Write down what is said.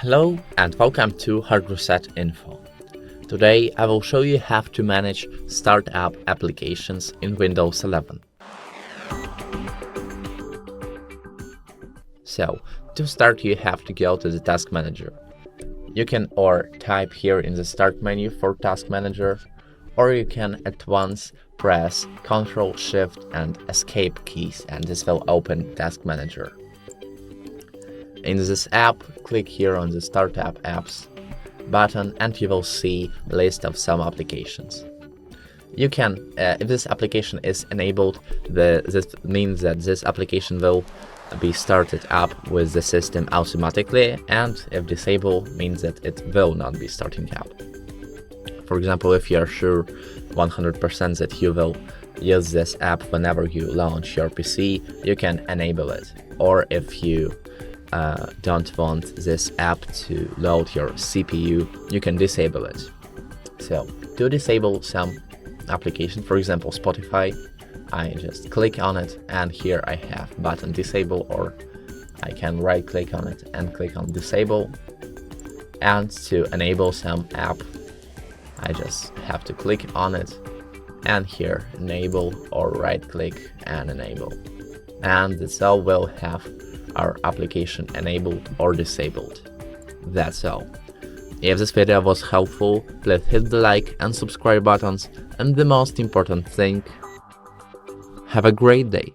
Hello and welcome to HardReset.Info. Today I will show you how to manage startup applications in Windows 11. So, to start you have to go to the Task Manager. You can or type here in the Start menu for Task Manager, or you can at once press Ctrl, Shift and Escape keys and this will open Task Manager. In this app, click here on the Startup Apps button and you will see a list of some applications. You can, if this application is enabled, this means that this application will be started up with the system automatically, and if disabled, means that it will not be starting up. For example, if you are sure 100% that you will use this app whenever you launch your PC, you can enable it. Or if you don't want this app to load your CPU, you can disable it. So, to disable some application, for example Spotify, I just click on it and here I have button disable, or I can right click on it and click on disable. And to enable some app, I just have to click on it and here enable, or right click and enable. And this all will have our application enabled or disabled. That's all. If this video was helpful, please hit the like and subscribe buttons, and the most important thing, have a great day.